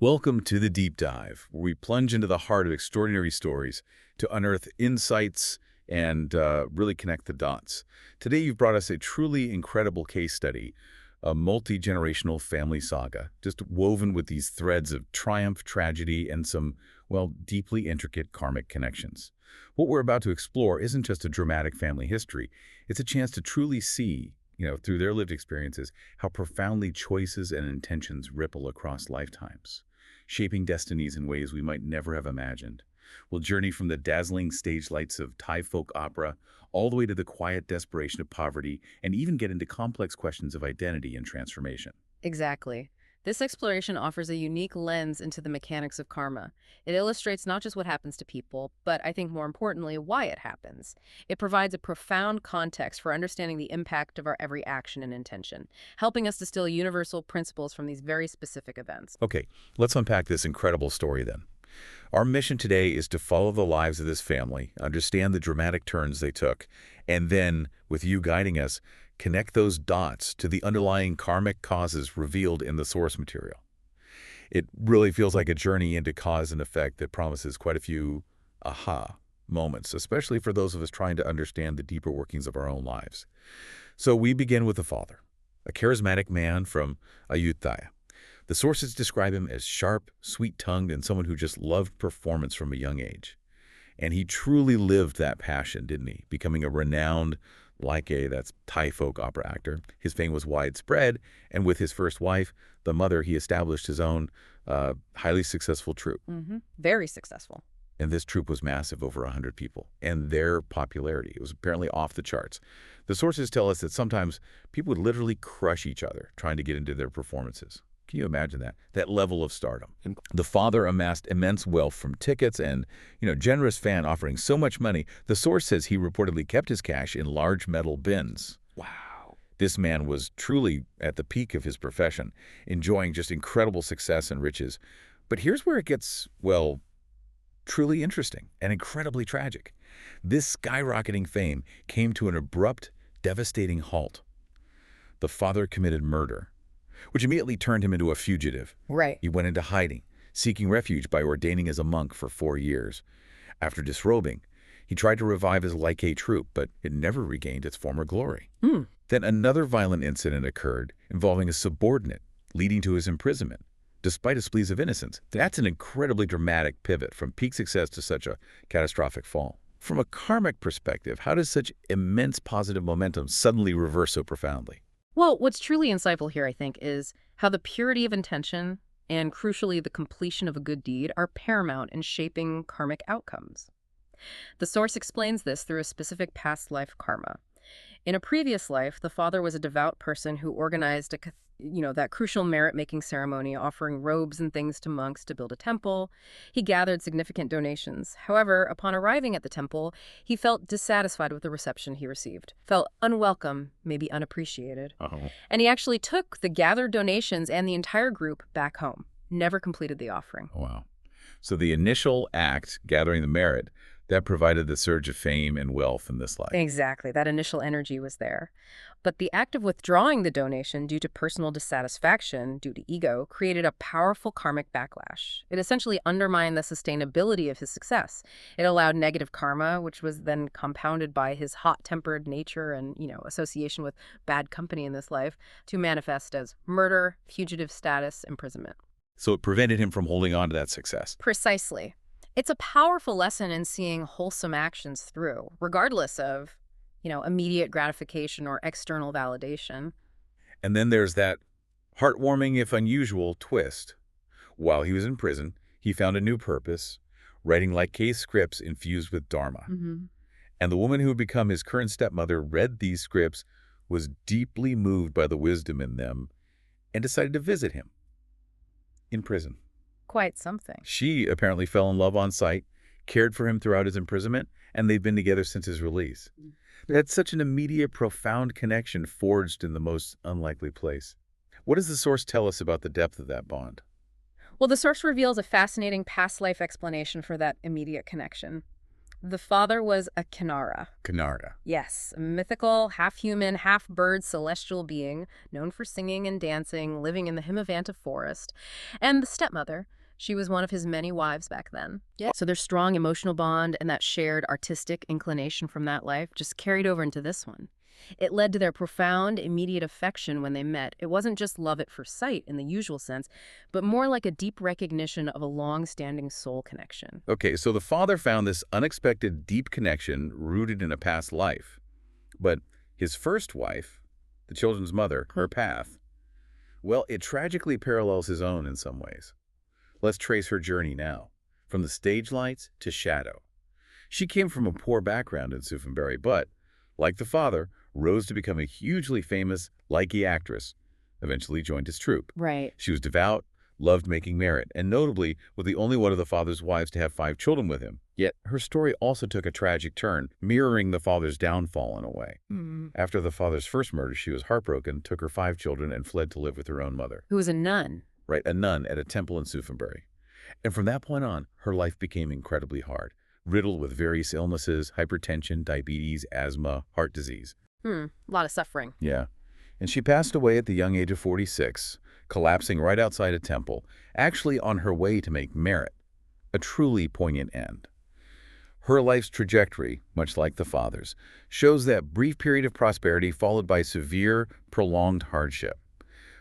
Welcome to the Deep Dive, where we plunge into the heart of extraordinary stories to unearth insights and really connect the dots. Today, you've brought us a truly incredible case study, a multi-generational family saga, just woven with these threads of triumph, tragedy, and some, well, deeply intricate karmic connections. What we're about to explore isn't just a dramatic family history. It's a chance to truly see, through their lived experiences, how profoundly choices and intentions ripple across lifetimes, shaping destinies in ways we might never have imagined. We'll journey from the dazzling stage lights of Thai folk opera all the way to the quiet desperation of poverty and even get into complex questions of identity and transformation. Exactly. This exploration offers a unique lens into the mechanics of karma. It illustrates not just what happens to people, but I think more importantly, why it happens. It provides a profound context for understanding the impact of our every action and intention, helping us distill universal principles from these very specific events. Okay, let's unpack this incredible story then. Our mission today is to follow the lives of this family, understand the dramatic turns they took, and then, with you guiding us, connect those dots to the underlying karmic causes revealed in the source material. It really feels like a journey into cause and effect that promises quite a few aha moments, especially for those of us trying to understand the deeper workings of our own lives. So we begin with the father, a charismatic man from Ayutthaya. The sources describe him as sharp, sweet-tongued, and someone who just loved performance from a young age. And he truly lived that passion, didn't he? Becoming a renowned Likay, that's Thai folk opera actor. His fame was widespread, and with his first wife, the mother, he established his own highly successful troupe. Very successful. And this troupe was massive, over 100 people. And their popularity, it was apparently off the charts. The sources tell us that sometimes people would literally crush each other trying to get into their performances. Can you imagine that? That level of stardom. The father amassed immense wealth from tickets and, generous fan offering so much money. The source says he reportedly kept his cash in large metal bins. Wow. This man was truly at the peak of his profession, enjoying just incredible success and riches. But here's where it gets, well, truly interesting and incredibly tragic. This skyrocketing fame came to an abrupt, devastating halt. The father committed murder, which immediately turned him into a fugitive. Right. He went into hiding, seeking refuge by ordaining as a monk for 4 years. After disrobing, he tried to revive his Likay troupe, but it never regained its former glory. Then another violent incident occurred involving a subordinate, leading to his imprisonment, despite his pleas of innocence. That's an incredibly dramatic pivot from peak success to such a catastrophic fall. From a karmic perspective, how does such immense positive momentum suddenly reverse so profoundly? Well, what's truly insightful here, I think, is how the purity of intention and, crucially, the completion of a good deed are paramount in shaping karmic outcomes. The source explains this through a specific past life karma. In a previous life, the father was a devout person who organized that crucial merit-making ceremony, offering robes and things to monks to build a temple. He gathered significant donations. However, upon arriving at the temple, he felt dissatisfied with the reception he received, felt unwelcome, maybe unappreciated. And he actually took the gathered donations and the entire group back home, never completed the offering. Wow. So the initial act, gathering the merit, that provided the surge of fame and wealth in this life. Exactly. That initial energy was there. But the act of withdrawing the donation due to personal dissatisfaction, due to ego, created a powerful karmic backlash. It essentially undermined the sustainability of his success. It allowed negative karma, which was then compounded by his hot-tempered nature and, association with bad company in this life, to manifest as murder, fugitive status, imprisonment. So it prevented him from holding on to that success. Precisely. It's a powerful lesson in seeing wholesome actions through, regardless of, immediate gratification or external validation. And then there's that heartwarming, if unusual, twist. While he was in prison, he found a new purpose, writing Likay scripts infused with Dharma. And the woman who had become his current stepmother read these scripts, was deeply moved by the wisdom in them, and decided to visit him in prison. Quite something. She apparently fell in love on sight, cared for him throughout his imprisonment, and they've been together since his release. They had such an immediate, profound connection forged in the most unlikely place. What does the source tell us about the depth of that bond? Well, the source reveals a fascinating past life explanation for that immediate connection. The father was a Kinara. Kanara. Yes, a mythical, half-human, half-bird celestial being, known for singing and dancing, living in the Himavanta forest. And the stepmother, she was one of his many wives back then. Yeah. So their strong emotional bond and that shared artistic inclination from that life just carried over into this one. It led to their profound, immediate affection when they met. It wasn't just love at first sight in the usual sense, but more like a deep recognition of a long-standing soul connection. Okay, so the father found this unexpected deep connection rooted in a past life. But his first wife, the children's mother, her path, well, it tragically parallels his own in some ways. Let's trace her journey now, from the stage lights to shadow. She came from a poor background in Suphanburi, but, like the father, rose to become a hugely famous Likay actress, eventually joined his troupe. Right. She was devout, loved making merit, and notably was the only one of the father's wives to have 5 children with him. Yet her story also took a tragic turn, mirroring the father's downfall in a way. After the father's first murder, she was heartbroken, took her 5 children, and fled to live with her own mother. Who was a nun. Right, a nun at a temple in Suphanburi. And from that point on, her life became incredibly hard, riddled with various illnesses, hypertension, diabetes, asthma, heart disease. A lot of suffering. Yeah. And she passed away at the young age of 46, collapsing right outside a temple, actually on her way to make merit, a truly poignant end. Her life's trajectory, much like the father's, shows that brief period of prosperity followed by severe, prolonged hardship.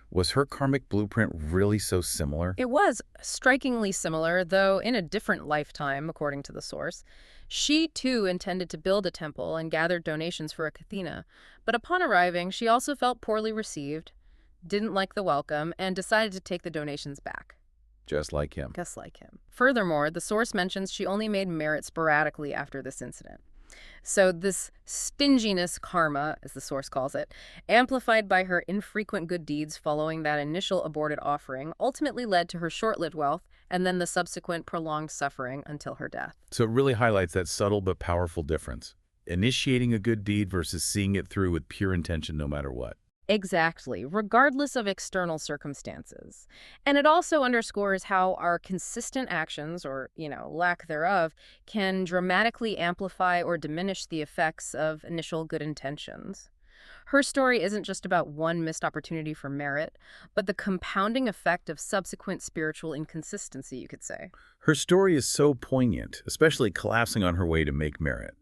Was her karmic blueprint really so similar? It was strikingly similar, though in a different lifetime, according to the source. She, too, intended to build a temple and gathered donations for a Kathina. But upon arriving, she also felt poorly received, didn't like the welcome, and decided to take the donations back. Just like him. Just like him. Furthermore, the source mentions she only made merit sporadically after this incident. So this stinginess karma, as the source calls it, amplified by her infrequent good deeds following that initial aborted offering, ultimately led to her short-lived wealth and then the subsequent prolonged suffering until her death. So it really highlights that subtle but powerful difference. Initiating a good deed versus seeing it through with pure intention no matter what. Exactly, regardless of external circumstances. And it also underscores how our consistent actions, or, lack thereof, can dramatically amplify or diminish the effects of initial good intentions. Her story isn't just about one missed opportunity for merit, but the compounding effect of subsequent spiritual inconsistency, you could say. Her story is so poignant, especially collapsing on her way to make merit.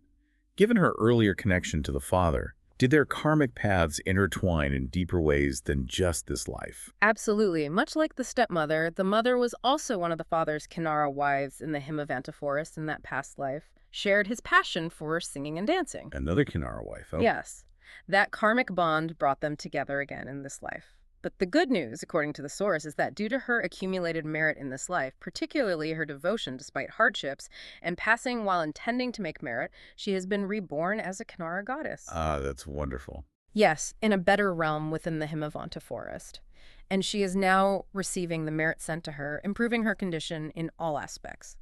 Given her earlier connection to the father, did their karmic paths intertwine in deeper ways than just this life? Absolutely. Much like the stepmother, the mother was also one of the father's Kinara wives in the Himavanta forest in that past life, shared his passion for singing and dancing. Another Kinara wife, oh? Yes. That karmic bond brought them together again in this life. But the good news, according to the source, is that due to her accumulated merit in this life, particularly her devotion despite hardships, and passing while intending to make merit, she has been reborn as a Kinara goddess. Ah, that's wonderful. Yes, in a better realm within the Himavanta forest. And she is now receiving the merit sent to her, improving her condition in all aspects.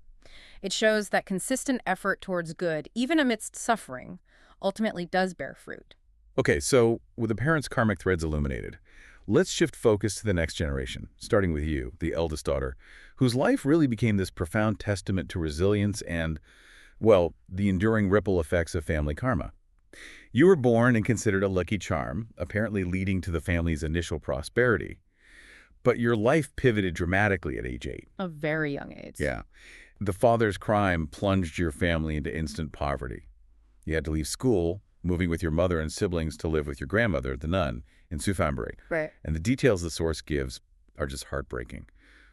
It shows that consistent effort towards good, even amidst suffering, ultimately does bear fruit. Okay, so with the parents' karmic threads illuminated, let's shift focus to the next generation, starting with you, the eldest daughter, whose life really became this profound testament to resilience and, well, the enduring ripple effects of family karma. You were born and considered a lucky charm, apparently leading to the family's initial prosperity. But your life pivoted dramatically at age 8. A very young age. Yeah. The father's crime plunged your family into instant poverty. You had to leave school, moving with your mother and siblings to live with your grandmother, the nun, in Suphanburi. Right. And the details the source gives are just heartbreaking.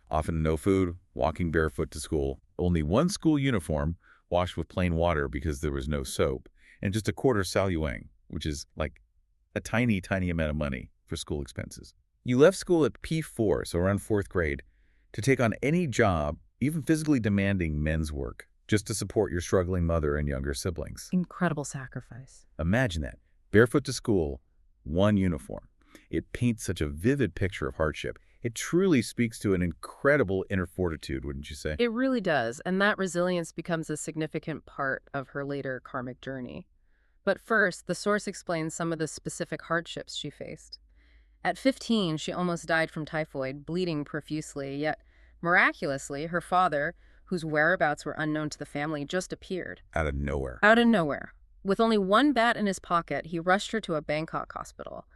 Often no food, walking barefoot to school, only one school uniform, washed with plain water because there was no soap, and just a quarter saluang, which is like a tiny, tiny amount of money for school expenses. You left school at P4, so around 4th grade, to take on any job, even physically demanding men's work, just to support your struggling mother and younger siblings. Incredible sacrifice. Imagine that. Barefoot to school, one uniform. It paints such a vivid picture of hardship. It truly speaks to an incredible inner fortitude, wouldn't you say? It really does, and that resilience becomes a significant part of her later karmic journey. But first, the source explains some of the specific hardships she faced. At 15, she almost died from typhoid, bleeding profusely, yet miraculously, her father, whose whereabouts were unknown to the family, just appeared. Out of nowhere. Out of nowhere. With only one bat in his pocket, he rushed her to a Bangkok hospital.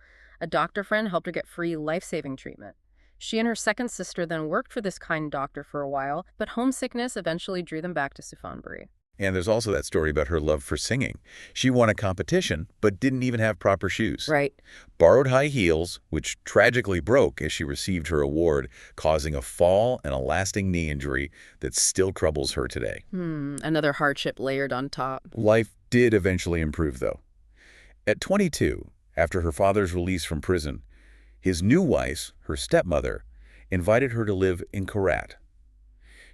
A doctor friend helped her get free life-saving treatment. She and her second sister then worked for this kind doctor for a while, but homesickness eventually drew them back to Suphanburi. And there's also that story about her love for singing. She won a competition, but didn't even have proper shoes. Right. Borrowed high heels, which tragically broke as she received her award, causing a fall and a lasting knee injury that still troubles her today. Another hardship layered on top. Life did eventually improve, though. At 22, after her father's release from prison, his new wife, her stepmother, invited her to live in Korat.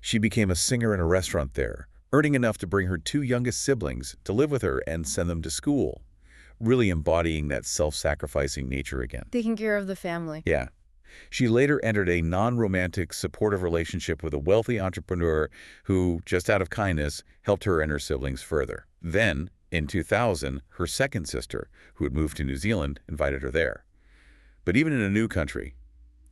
She became a singer in a restaurant there, earning enough to bring her two youngest siblings to live with her and send them to school, really embodying that self-sacrificing nature again. Taking care of the family. Yeah. She later entered a non-romantic, supportive relationship with a wealthy entrepreneur who, just out of kindness, helped her and her siblings further. Then, in 2000, her second sister, who had moved to New Zealand, invited her there. But even in a new country,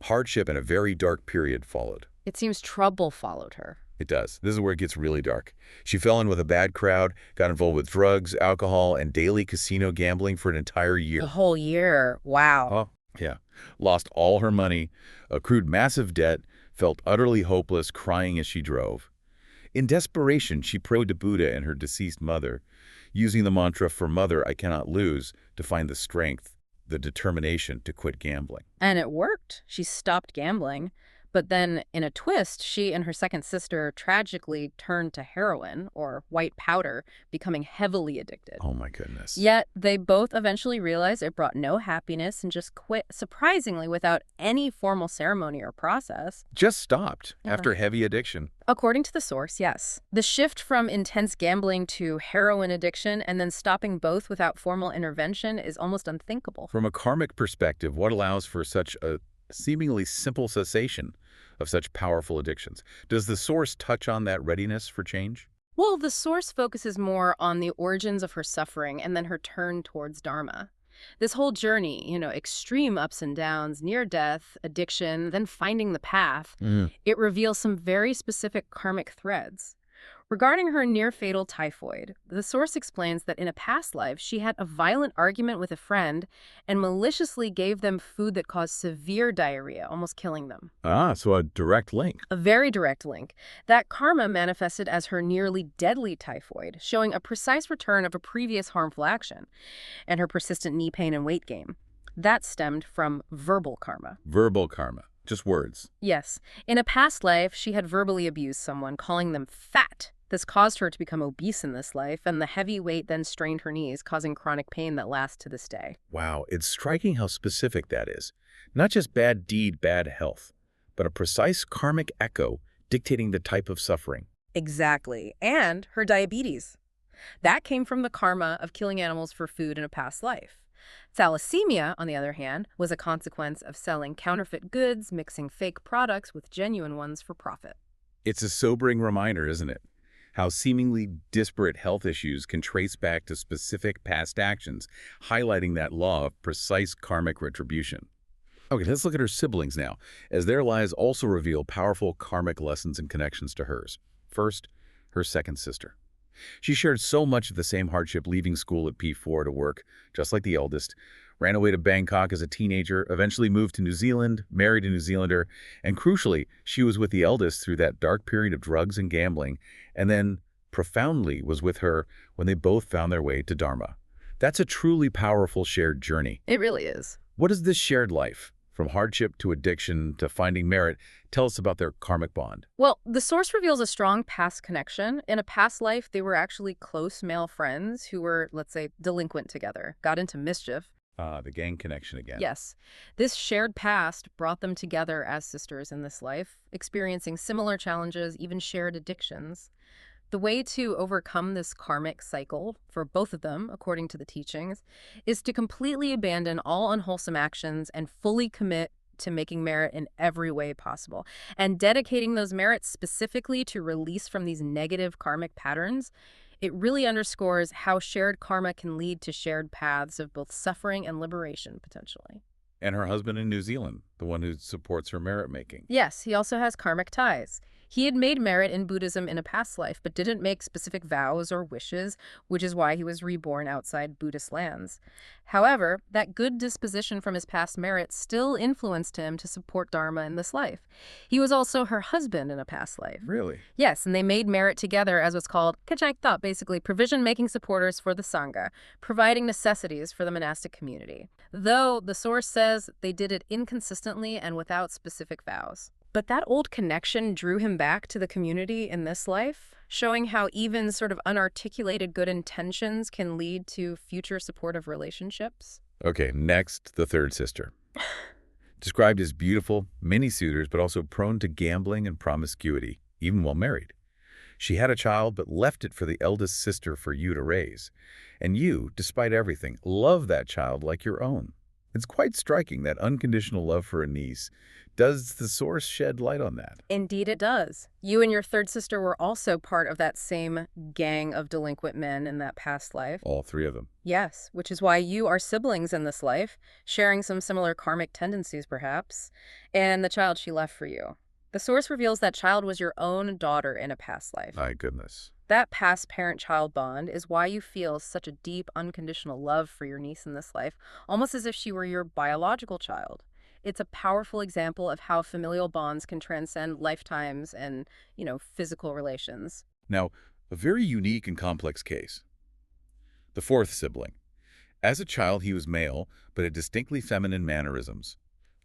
hardship and a very dark period followed. It seems trouble followed her. It does. This is where it gets really dark. She fell in with a bad crowd, got involved with drugs, alcohol, and daily casino gambling for an entire year. A whole year. Wow. Oh, yeah. Lost all her money, accrued massive debt, felt utterly hopeless, crying as she drove. In desperation, she prayed to Buddha and her deceased mother, using the mantra, "For mother, I cannot lose," to find the strength, the determination to quit gambling. And it worked. She stopped gambling. But then, in a twist, she and her second sister tragically turned to heroin, or white powder, becoming heavily addicted. Oh my goodness. Yet, they both eventually realized it brought no happiness and just quit, surprisingly, without any formal ceremony or process. Just stopped Yeah. after heavy addiction. According to the source, yes. The shift from intense gambling to heroin addiction and then stopping both without formal intervention is almost unthinkable. From a karmic perspective, what allows for such a seemingly simple cessation of such powerful addictions? Does the source touch on that readiness for change? Well, the source focuses more on the origins of her suffering and then her turn towards Dharma. This whole journey, extreme ups and downs, near death, addiction, then finding the path, it reveals some very specific karmic threads. Regarding her near-fatal typhoid, the source explains that in a past life, she had a violent argument with a friend and maliciously gave them food that caused severe diarrhea, almost killing them. Ah, so a direct link. A very direct link. That karma manifested as her nearly deadly typhoid, showing a precise return of a previous harmful action, and her persistent knee pain and weight gain. That stemmed from verbal karma. Verbal karma. Just words. Yes. In a past life, she had verbally abused someone, calling them fat. This caused her to become obese in this life, and the heavy weight then strained her knees, causing chronic pain that lasts to this day. Wow, it's striking how specific that is. Not just bad deed, bad health, but a precise karmic echo dictating the type of suffering. Exactly. And her diabetes. That came from the karma of killing animals for food in a past life. Thalassemia, on the other hand, was a consequence of selling counterfeit goods, mixing fake products with genuine ones for profit. It's a sobering reminder, isn't it? How seemingly disparate health issues can trace back to specific past actions, highlighting that law of precise karmic retribution. Okay, let's look at her siblings now, as their lives also reveal powerful karmic lessons and connections to hers. First, her second sister. She shared so much of the same hardship leaving school at P4 to work, just like the eldest, ran away to Bangkok as a teenager, eventually moved to New Zealand, married a New Zealander, and crucially, she was with the eldest through that dark period of drugs and gambling, and then profoundly was with her when they both found their way to Dharma. That's a truly powerful shared journey. It really is. What is this shared life, from hardship to addiction to finding merit, tell us about their karmic bond? Well, the source reveals a strong past connection. In a past life, they were actually close male friends who were, let's say, delinquent together, got into mischief. The gang connection again. Yes. This shared past brought them together as sisters in this life, experiencing similar challenges, even shared addictions. The way to overcome this karmic cycle for both of them, according to the teachings, is to completely abandon all unwholesome actions and fully commit to making merit in every way possible. And dedicating those merits specifically to release from these negative karmic patterns, it really underscores how shared karma can lead to shared paths of both suffering and liberation, potentially. And her husband in New Zealand, the one who supports her merit making. Yes, he also has karmic ties. He had made merit in Buddhism in a past life, but didn't make specific vows or wishes, which is why he was reborn outside Buddhist lands. However, that good disposition from his past merit still influenced him to support Dharma in this life. He was also her husband in a past life. Really? Yes, and they made merit together as what's called kachakta, basically provision-making supporters for the Sangha, providing necessities for the monastic community. Though the source says they did it inconsistently and without specific vows. But that old connection drew him back to the community in this life, showing how even sort of unarticulated good intentions can lead to future supportive relationships. Okay, next, the third sister. Described as beautiful, many suitors, but also prone to gambling and promiscuity, even while married. She had a child, but left it for the eldest sister for you to raise. And you, despite everything, love that child like your own. It's quite striking, that unconditional love for a niece. Does the source shed light on that? Indeed it does. You and your third sister were also part of that same gang of delinquent men in that past life. All three of them. Yes, which is why you are siblings in this life, sharing some similar karmic tendencies perhaps, and the child she left for you. The source reveals that child was your own daughter in a past life. My goodness. That past parent-child bond is why you feel such a deep, unconditional love for your niece in this life, almost as if she were your biological child. It's a powerful example of how familial bonds can transcend lifetimes and, physical relations. Now, a very unique and complex case. The fourth sibling. As a child, he was male, but had distinctly feminine mannerisms.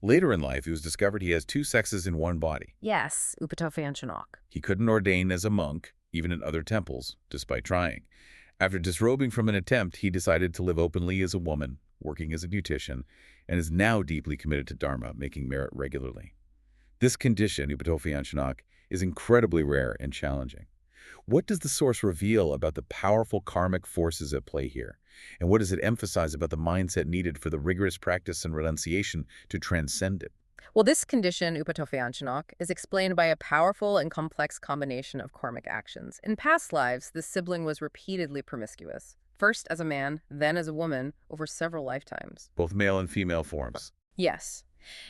Later in life, it was discovered he has two sexes in one body. Yes, upatofianchanok. He couldn't ordain as a monk, even in other temples, despite trying. After disrobing from an attempt, he decided to live openly as a woman, working as a beautician, and is now deeply committed to Dharma, making merit regularly. This condition, upatofianchanok, is incredibly rare and challenging. What does the source reveal about the powerful karmic forces at play here? And what does it emphasize about the mindset needed for the rigorous practice and renunciation to transcend it? Well, this condition, upatofianchanok, is explained by a powerful and complex combination of karmic actions. In past lives, this sibling was repeatedly promiscuous, first as a man, then as a woman, over several lifetimes. Both male and female forms. Yes.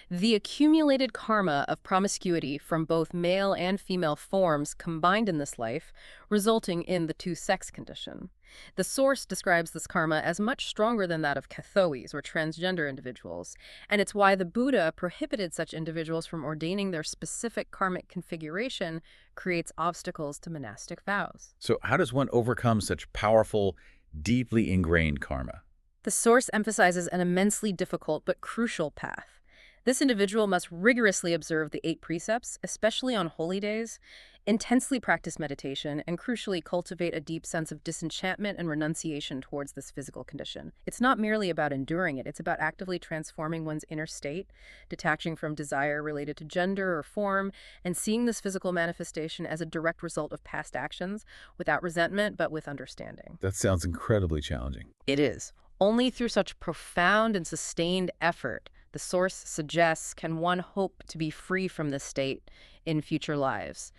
The accumulated karma of promiscuity from both male and female forms combined in this life, resulting in the two-sex condition. The source describes this karma as much stronger than that of Kathois, or transgender individuals, and it's why the Buddha prohibited such individuals from ordaining. Their specific karmic configuration creates obstacles to monastic vows. So how does one overcome such powerful, deeply ingrained karma? The source emphasizes an immensely difficult but crucial path. This individual must rigorously observe the 8 precepts, especially on holy days, intensely practice meditation, and crucially cultivate a deep sense of disenchantment and renunciation towards this physical condition. It's not merely about enduring it, it's about actively transforming one's inner state, detaching from desire related to gender or form, and seeing this physical manifestation as a direct result of past actions, without resentment, but with understanding. That sounds incredibly challenging. It is. Only through such profound and sustained effort, the source suggests, can one hope to be free from this state in future lives.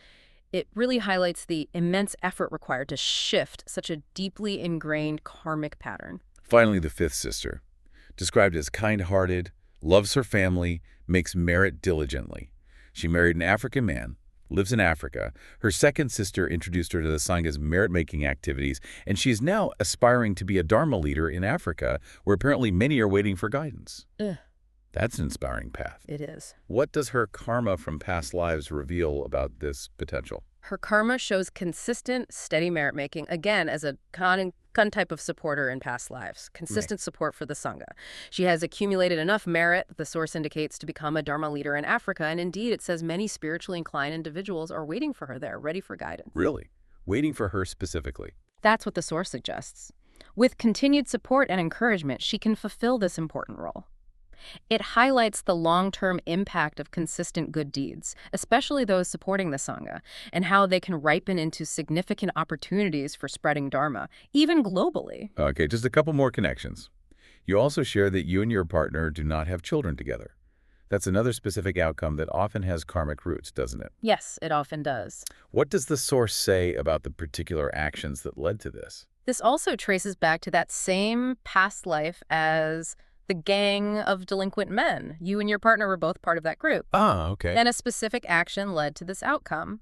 It really highlights the immense effort required to shift such a deeply ingrained karmic pattern. Finally, the fifth sister. Described as kind-hearted, loves her family, makes merit diligently. She married an African man, lives in Africa. Her second sister introduced her to the Sangha's merit-making activities, and she is now aspiring to be a Dharma leader in Africa, where apparently many are waiting for guidance. That's an inspiring path. It is. What does her karma from past lives reveal about this potential? Her karma shows consistent, steady merit-making, again, as a kan type of supporter in past lives. Consistent support for the Sangha. She has accumulated enough merit, the source indicates, to become a Dharma leader in Africa, and indeed it says many spiritually inclined individuals are waiting for her there, ready for guidance. Really? Waiting for her specifically? That's what the source suggests. With continued support and encouragement, she can fulfill this important role. It highlights the long-term impact of consistent good deeds, especially those supporting the Sangha, and how they can ripen into significant opportunities for spreading Dharma, even globally. Okay, just a couple more connections. You also share that you and your partner do not have children together. That's another specific outcome that often has karmic roots, doesn't it? Yes, it often does. What does the source say about the particular actions that led to this? This also traces back to that same past life as the gang of delinquent men. You and your partner were both part of that group. Ah, okay. And a specific action led to this outcome.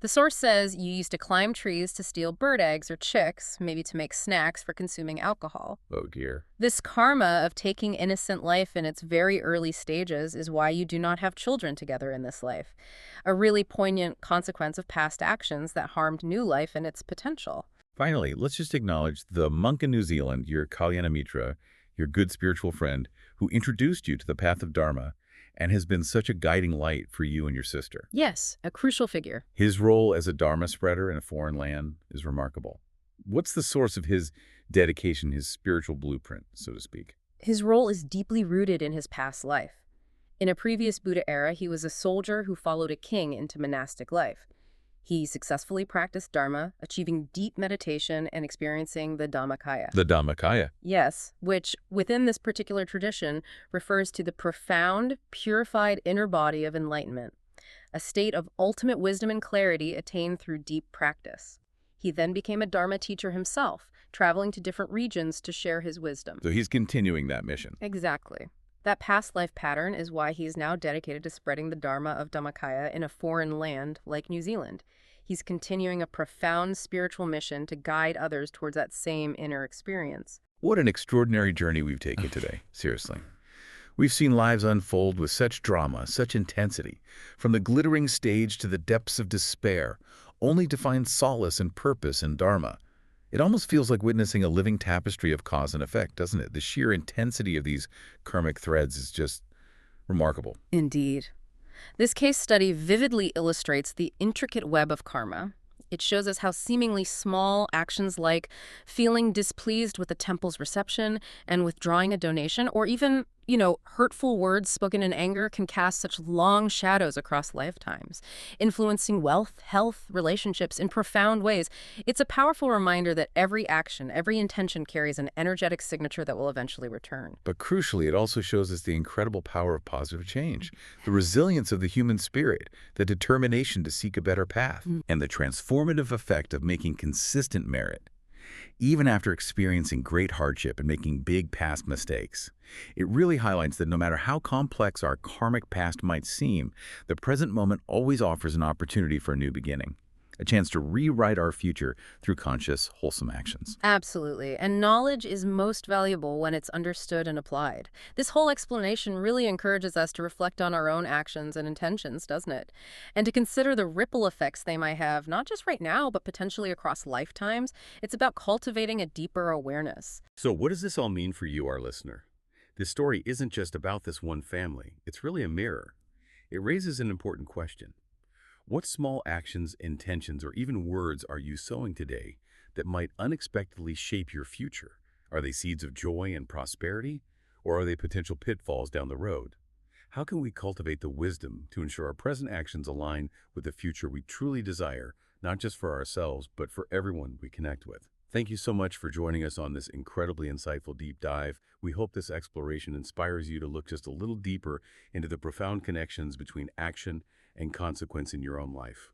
The source says you used to climb trees to steal bird eggs or chicks, maybe to make snacks for consuming alcohol. Oh dear. This karma of taking innocent life in its very early stages is why you do not have children together in this life, a really poignant consequence of past actions that harmed new life and its potential. Finally, let's just acknowledge the monk in New Zealand, your Kalyana Mitra, your good spiritual friend, who introduced you to the path of Dharma and has been such a guiding light for you and your sister. Yes, a crucial figure. His role as a Dharma spreader in a foreign land is remarkable. What's the source of his dedication, his spiritual blueprint, so to speak? His role is deeply rooted in his past life. In a previous Buddha era, he was a soldier who followed a king into monastic life. He successfully practiced Dharma, achieving deep meditation and experiencing the Dhammakaya. The Dhammakaya. Yes, which, within this particular tradition, refers to the profound, purified inner body of enlightenment, a state of ultimate wisdom and clarity attained through deep practice. He then became a Dharma teacher himself, traveling to different regions to share his wisdom. So he's continuing that mission. Exactly. That past life pattern is why he is now dedicated to spreading the Dharma of Dhammakaya in a foreign land like New Zealand. He's continuing a profound spiritual mission to guide others towards that same inner experience. What an extraordinary journey we've taken today, seriously. We've seen lives unfold with such drama, such intensity, from the glittering stage to the depths of despair, only to find solace and purpose in Dharma. It almost feels like witnessing a living tapestry of cause and effect, doesn't it? The sheer intensity of these karmic threads is just remarkable. Indeed. This case study vividly illustrates the intricate web of karma. It shows us how seemingly small actions like feeling displeased with the temple's reception and withdrawing a donation, or even, hurtful words spoken in anger can cast such long shadows across lifetimes, influencing wealth, health, relationships in profound ways. It's a powerful reminder that every action, every intention carries an energetic signature that will eventually return. But crucially, it also shows us the incredible power of positive change, the resilience of the human spirit, the determination to seek a better path, and the transformative effect of making consistent merit. Even after experiencing great hardship and making big past mistakes, it really highlights that no matter how complex our karmic past might seem, the present moment always offers an opportunity for a new beginning, a chance to rewrite our future through conscious, wholesome actions. Absolutely. And knowledge is most valuable when it's understood and applied. This whole explanation really encourages us to reflect on our own actions and intentions, doesn't it? And to consider the ripple effects they might have, not just right now, but potentially across lifetimes. It's about cultivating a deeper awareness. So what does this all mean for you, our listener? This story isn't just about this one family. It's really a mirror. It raises an important question. What small actions, intentions, or even words are you sowing today that might unexpectedly shape your future? Are they seeds of joy and prosperity, or are they potential pitfalls down the road? How can we cultivate the wisdom to ensure our present actions align with the future we truly desire, not just for ourselves, but for everyone we connect with? Thank you so much for joining us on this incredibly insightful deep dive. We hope this exploration inspires you to look just a little deeper into the profound connections between action and consequence in your own life.